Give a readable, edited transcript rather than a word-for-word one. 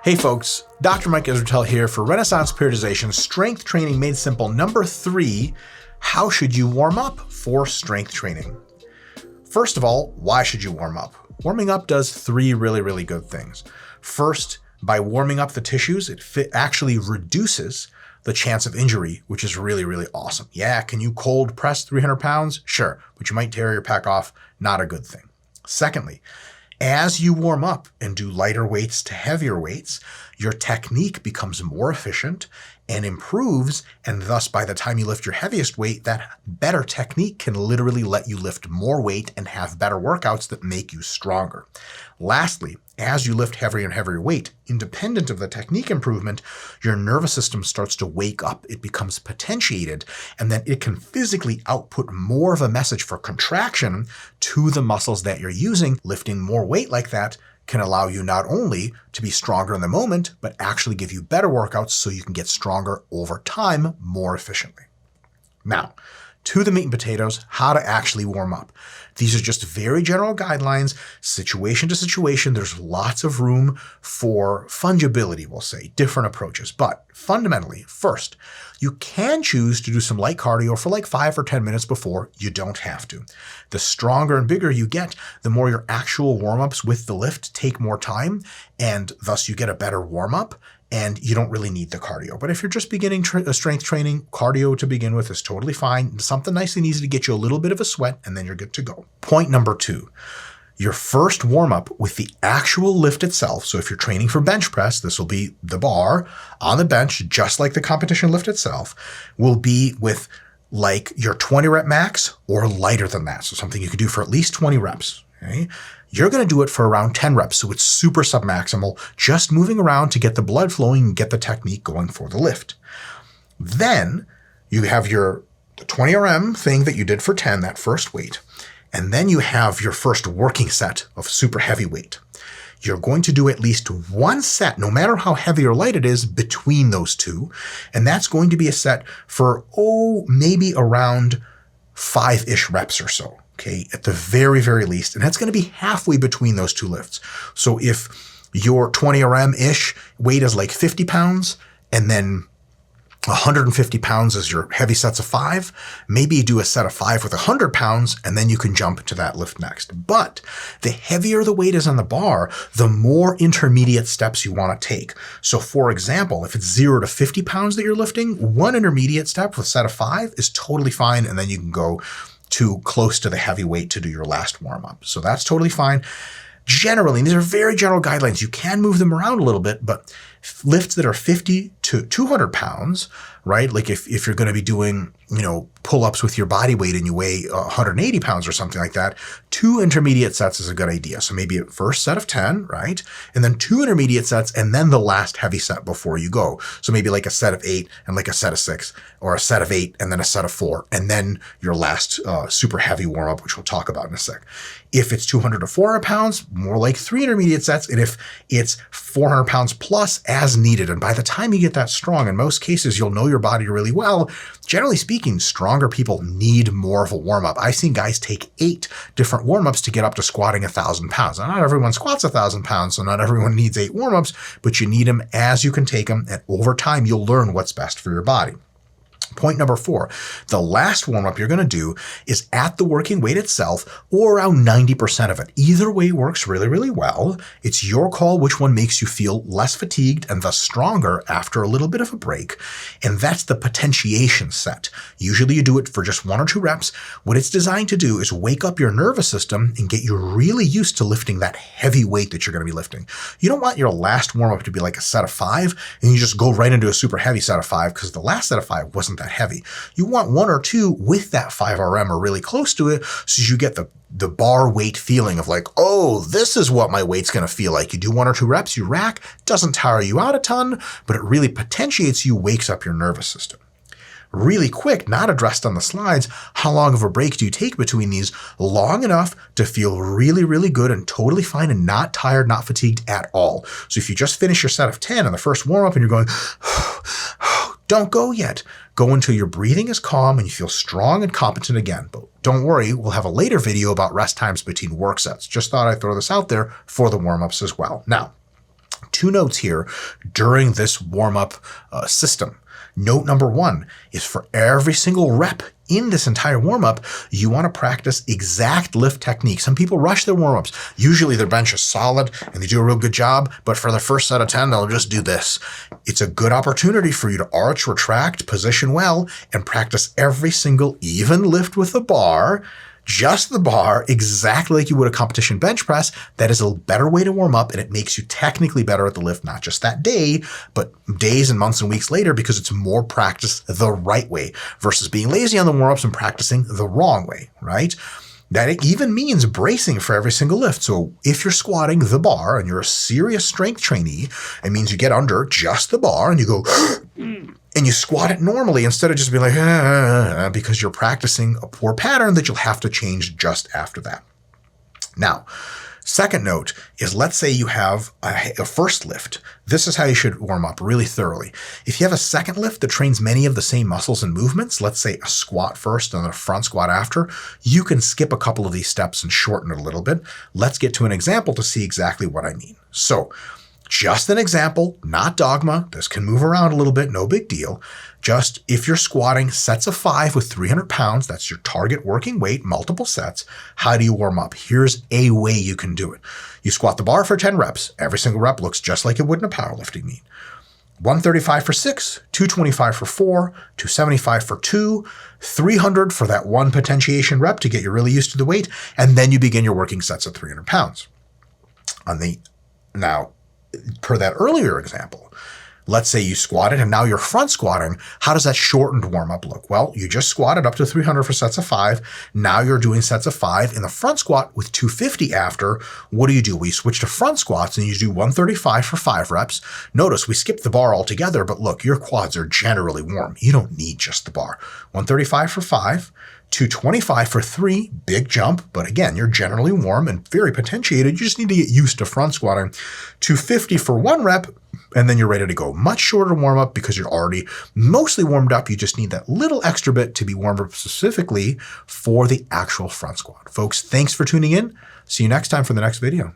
Hey folks, Dr. Mike Israetel here for Renaissance Periodization, Strength Training Made Simple, number 3, how should you warm up for strength training? First of all, why should you warm up? Warming up does 3 really good things. First, by warming up the tissues, it actually reduces the chance of injury, which is really awesome. Yeah, can you cold press 300 pounds? Sure, but you might tear your pec off. Not a good thing. Secondly, as you warm up and do lighter weights to heavier weights, your technique becomes more efficient and improves, and thus by the time you lift your heaviest weight, that better technique can literally let you lift more weight and have better workouts that make you stronger. Lastly, as you lift heavier and heavier weight, independent of the technique improvement, your nervous system starts to wake up, it becomes potentiated, and then it can physically output more of a message for contraction to the muscles that you're using. Lifting more weight like that can allow you not only to be stronger in the moment, but actually give you better workouts so you can get stronger over time more efficiently. Now, to the meat and potatoes, how to actually warm up. These are just very general guidelines, situation to situation. There's lots of room for fungibility, we'll say, different approaches. But fundamentally, first, you can choose to do some light cardio for like 5 or 10 minutes before. You don't have to. The stronger and bigger you get, the more your actual warm-ups with the lift take more time, and thus you get a better warm-up, and you don't really need the cardio. But if you're just beginning strength training, cardio to begin with is totally fine. Something nice and easy to get you a little bit of a sweat, and then you're good to go. Point number 2, your first warm-up with the actual lift itself. So if you're training for bench press, this will be the bar on the bench, just like the competition lift itself, will be with like your 20 rep max or lighter than that. So something you can do for at least 20 reps. Okay? You're going to do it for around 10 reps, so it's super submaximal, just moving around to get the blood flowing and get the technique going for the lift. Then you have the 20 RM thing that you did for 10, that first weight, and then you have your first working set of super heavy weight. You're going to do at least one set, no matter how heavy or light it is, between those two, and that's going to be a set for, maybe around 5-ish reps or so. Okay, at the very least. And that's going to be halfway between those two lifts. So if your 20 RM-ish weight is like 50 pounds, and then 150 pounds is your heavy sets of 5, maybe you do a set of 5 with 100 pounds, and then you can jump to that lift next. But the heavier the weight is on the bar, the more intermediate steps you want to take. So for example, if it's 0 to 50 pounds that you're lifting, one intermediate step with a set of 5 is totally fine, and then you can go too close to the heavy weight to do your last warm-up. So that's totally fine. Generally, and these are very general guidelines, you can move them around a little bit, but lifts that are 50 to 200 pounds, right? Like if you're going to be doing, pull-ups with your body weight and you weigh 180 pounds or something like that, 2 intermediate sets is a good idea. So maybe a first set of 10, right? And then 2 intermediate sets, and then the last heavy set before you go. So maybe like a set of 8 and like a set of 6, or a set of 8 and then a set of 4, and then your last super heavy warm-up, which we'll talk about in a sec. If it's 200 to 400 pounds, more like 3 intermediate sets. And if it's 400 pounds plus, as needed. And by the time you get that strong, in most cases, you'll know your body really well. Generally speaking, stronger people need more of a warm-up. I've seen guys take 8 different warm-ups to get up to squatting 1,000 pounds. Now, not everyone squats 1,000 pounds, so not everyone needs 8 warm-ups, but you need them as you can take them, and over time, you'll learn what's best for your body. Point number 4, the last warm-up you're going to do is at the working weight itself, or around 90% of it. Either way works really well. It's your call which one makes you feel less fatigued and thus stronger after a little bit of a break. And that's the potentiation set. Usually you do it for just 1 or 2 reps. What it's designed to do is wake up your nervous system and get you really used to lifting that heavy weight that you're going to be lifting. You don't want your last warm-up to be like a set of 5 and you just go right into a super heavy set of 5 because the last set of 5 wasn't that heavy. You want 1 or 2 with that 5 RM or really close to it, so you get the bar weight feeling of like, this is what my weight's going to feel like. You do 1 or 2 reps, you rack, doesn't tire you out a ton, but it really potentiates you, wakes up your nervous system. Really quick, not addressed on the slides, how long of a break do you take between these? Long enough to feel really good and totally fine and not tired, not fatigued at all. So if you just finish your set of 10 on the first warm-up and you're going, don't go yet. Go until your breathing is calm and you feel strong and competent again. But don't worry, we'll have a later video about rest times between work sets. Just thought I'd throw this out there for the warm-ups as well. Now, Two notes here during this warm-up system. Note number one is for every single rep in this entire warm-up, you want to practice exact lift technique. Some people rush their warm-ups. Usually their bench is solid and they do a real good job, but for the first set of 10, they'll just do this. It's a good opportunity for you to arch, retract, position well, and practice every single even lift with the bar, just the bar, exactly like you would a competition bench press. That is a better way to warm up, and it makes you technically better at the lift, not just that day, but days and months and weeks later, because it's more practice the right way versus being lazy on the warm-ups and practicing the wrong way, right? That it even means bracing for every single lift. So if you're squatting the bar and you're a serious strength trainee, it means you get under just the bar and you go and you squat it normally instead of just being like, because you're practicing a poor pattern that you'll have to change just after that. Now, second note is, let's say you have a first lift. This is how you should warm up really thoroughly. If you have a second lift that trains many of the same muscles and movements, let's say a squat first and then a front squat after, you can skip a couple of these steps and shorten it a little bit. Let's get to an example to see exactly what I mean. So, just an example, not dogma. This can move around a little bit, no big deal. Just if you're squatting sets of 5 with 300 pounds, that's your target working weight, multiple sets, how do you warm up? Here's a way you can do it. You squat the bar for 10 reps. Every single rep looks just like it would in a powerlifting meet. 135 for 6, 225 for 4, 275 for 2, 300 for that one potentiation rep to get you really used to the weight, and then you begin your working sets of 300 pounds. Now, per that earlier example, let's say you squatted and now you're front squatting. How does that shortened warm-up look? Well, you just squatted up to 300 for sets of 5. Now you're doing sets of 5 in the front squat with 250 after. What do? We switch to front squats and you do 135 for 5 reps. Notice we skipped the bar altogether, but look, your quads are generally warm. You don't need just the bar. 135 for 5. 225 for 3, big jump, but again, you're generally warm and very potentiated. You just need to get used to front squatting. 250 for 1 rep, and then you're ready to go. Much shorter warm up because you're already mostly warmed up. You just need that little extra bit to be warmed up specifically for the actual front squat. Folks, thanks for tuning in. See you next time for the next video.